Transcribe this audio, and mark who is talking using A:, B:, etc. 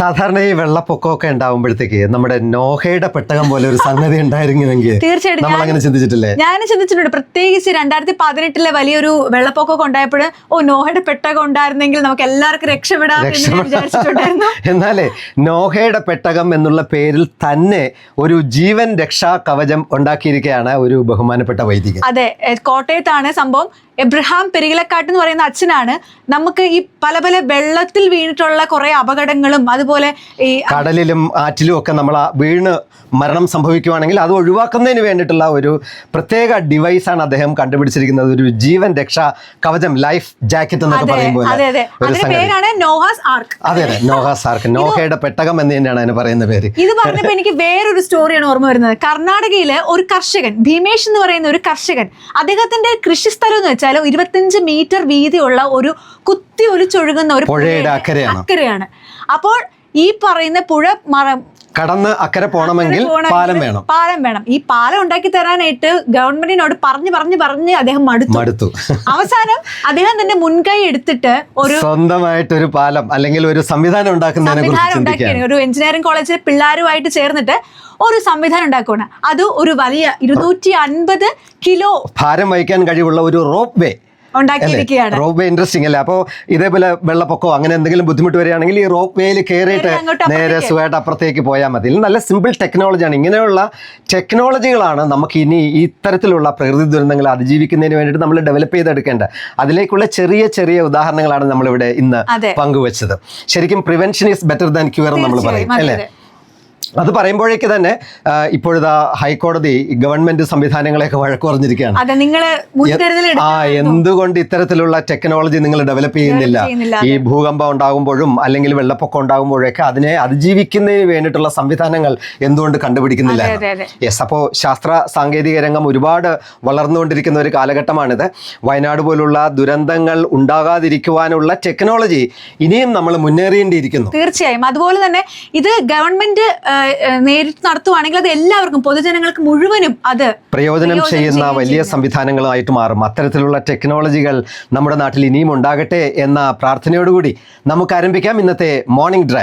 A: സാധാരണ ഈ വെള്ളപ്പൊക്കമൊക്കെ ഉണ്ടാവുമ്പോഴത്തേക്ക് നമ്മുടെ നോഹയുടെ പെട്ടകം പോലെ ഒരു സംഗതി ഉണ്ടായിരുന്നെങ്കിൽ
B: തീർച്ചയായിട്ടും
A: നമ്മൾ അങ്ങനെ ചിന്തിച്ചിട്ടില്ലേ?
B: ഞാൻ ചിന്തിച്ചിട്ടുണ്ട്. പ്രത്യേകിച്ച് 2018 വലിയൊരു വെള്ളപ്പൊക്കമൊക്കെ ഉണ്ടായപ്പോൾ നോഹയുടെ പെട്ടകം ഉണ്ടായിരുന്നെങ്കിൽ നമുക്ക് എല്ലാവർക്കും രക്ഷപ്പെടാം എന്ന് വിചാരിച്ചിട്ടുണ്ടായിരുന്നു.
A: എന്നാലേ നോഹയുടെ പെട്ടകം എന്നുള്ള പേരിൽ തന്നെ ഒരു ജീവൻ രക്ഷാ കവചം ഉണ്ടാക്കിയിരിക്കുകയാണ് ഒരു ബഹുമാനപ്പെട്ട വൈദികൻ.
B: അതെ, കോട്ടയത്താണ് സംഭവം. എബ്രഹാം പെരികിലക്കാട്ട് എന്ന് പറയുന്ന അച്ഛനാണ് നമുക്ക് ഈ പല പല വെള്ളത്തിൽ വീണിട്ടുള്ള കുറെ അപകടങ്ങളും അതുപോലെ ഈ
A: കടലിലും ആറ്റിലും ഒക്കെ നമ്മൾ വീണ് മരണം സംഭവിക്കുവാണെങ്കിൽ അത് ഒഴിവാക്കുന്നതിന് വേണ്ടിയിട്ടുള്ള ഒരു പ്രത്യേക ഡിവൈസാണ് അദ്ദേഹം കണ്ടുപിടിച്ചിരിക്കുന്നത്. ഒരു ജീവൻ രക്ഷാ കവചം, ലൈഫ് ജാക്കറ്റ് എന്നൊക്കെ പറയുമ്പോൾ
B: പേരാണ് നോഹാസ് ആർക്ക്.
A: അതെ അതെ, നോഹാസ് ആർക്ക്, നോഹയുടെ പെട്ടകം എന്ന് തന്നെയാണ് അതിന് പറയുന്ന പേര്.
B: ഇത് പറഞ്ഞപ്പോ എനിക്ക് വേറൊരു സ്റ്റോറിയാണ് ഓർമ്മ വരുന്നത്. കർണാടകയിലെ ഒരു കർഷകൻ, ഭീമേഷ് എന്ന് പറയുന്ന ഒരു കർഷകൻ, അദ്ദേഹത്തിന്റെ കൃഷിസ്ഥലം എന്ന് വെച്ചാൽ 25 മീറ്റർ വീതിയുള്ള ഒരു കുത്തി ഒലിച്ചൊഴുകുന്ന ഒരു
A: പുഴയുടെ അക്കരയാണ്.
B: അപ്പോൾ ഈ പറയുന്ന പുഴ
A: കടന്ന് അക്കരെ പോകണമെങ്കിൽ പാലം
B: വേണം. ഈ പാലം ഉണ്ടാക്കി തരാനായിട്ട് ഗവൺമെന്റിനോട് പറഞ്ഞ് അദ്ദേഹം മടുത്തു. അവസാനം അദ്ദേഹം തന്നെ മുൻകൈ എടുത്തിട്ട് ഒരു
A: സ്വന്തമായിട്ടൊരു പാലം അല്ലെങ്കിൽ ഒരു സംവിധാനം ഉണ്ടാക്കുന്നതിനെ
B: ഒരു എഞ്ചിനീയറിംഗ് കോളേജിലെ പിള്ളേരുമായിട്ട് ചേർന്നിട്ട് ഒരു സംവിധാനം ഉണ്ടാക്കുകയാണ്. അത് ഒരു വലിയ 250 കിലോ
A: ഭാരം വഹിക്കാൻ കഴിവുള്ള ഒരു റോപ്പ് വേ
B: ഉണ്ടാക്കിയിരിക്കുകയാണ്.
A: റോപ്പ് വേ ഇൻട്രസ്റ്റിംഗ് അല്ലേ? അപ്പോൾ ഇതേപോലെ വെള്ളപ്പൊക്കോ അങ്ങനെ എന്തെങ്കിലും ബുദ്ധിമുട്ട് വരികയാണെങ്കിൽ ഈ റോപ്പ് വേയിൽ കയറിയിട്ട് നേരെ സുഖമായിട്ട് അപ്പുറത്തേക്ക് പോയാൽ മതി. നല്ല സിമ്പിൾ ടെക്നോളജിയാണ്. ഇങ്ങനെയുള്ള ടെക്നോളജികളാണ് നമുക്ക് ഇനി ഇത്തരത്തിലുള്ള പ്രകൃതി ദുരന്തങ്ങൾ അതിജീവിക്കുന്നതിന് വേണ്ടിയിട്ട് നമ്മൾ ഡെവലപ്പ് ചെയ്തെടുക്കേണ്ടത്. അതിലേക്കുള്ള ചെറിയ ചെറിയ ഉദാഹരണങ്ങളാണ് നമ്മളിവിടെ ഇന്ന് പങ്കുവച്ചത്. ശരിക്കും prevention is better than cure നമ്മൾ പറയും അല്ലേ? അത് പറയുമ്പോഴേക്ക് തന്നെ ഇപ്പോഴത്തെ ഹൈക്കോടതി ഗവൺമെന്റ് സംവിധാനങ്ങളെയൊക്കെ വഴക്ക് പറഞ്ഞിരിക്കുകയാണ്. എന്തുകൊണ്ട് ഇത്തരത്തിലുള്ള ടെക്നോളജി നിങ്ങൾ ഡെവലപ്പ് ചെയ്യുന്നില്ല? ഈ ഭൂകമ്പം ഉണ്ടാകുമ്പോഴും അല്ലെങ്കിൽ വെള്ളപ്പൊക്കം ഉണ്ടാകുമ്പോഴൊക്കെ അതിനെ അതിജീവിക്കുന്നതിന് വേണ്ടിയിട്ടുള്ള സംവിധാനങ്ങൾ എന്തുകൊണ്ട് കണ്ടുപിടിക്കുന്നില്ല? യെസ്, അപ്പോൾ ശാസ്ത്ര സാങ്കേതിക രംഗം ഒരുപാട് വളർന്നുകൊണ്ടിരിക്കുന്ന ഒരു കാലഘട്ടമാണിത്. വയനാട് പോലുള്ള ദുരന്തങ്ങൾ ഉണ്ടാകാതിരിക്കുവാനുള്ള ടെക്നോളജി ഇനിയും നമ്മൾ മുന്നേറേണ്ടിയിരിക്കുന്നു.
B: തീർച്ചയായും. അതുപോലെ തന്നെ ഇത് ഗവൺമെന്റ് നേരിട്ട് നടത്തുവാണെങ്കിൽ അത് എല്ലാവർക്കും, പൊതുജനങ്ങൾക്ക് മുഴുവനും അത്
A: പ്രയോജനം ചെയ്യുന്ന വലിയ സംവിധാനങ്ങളായിട്ട് മാറും. അത്തരത്തിലുള്ള ടെക്നോളജികൾ നമ്മുടെ നാട്ടിൽ ഇനിയും ഉണ്ടാകട്ടെ എന്ന പ്രാർത്ഥനയോടുകൂടി നമുക്ക് ആരംഭിക്കാം ഇന്നത്തെ മോർണിംഗ് ഡ്രൈവ്.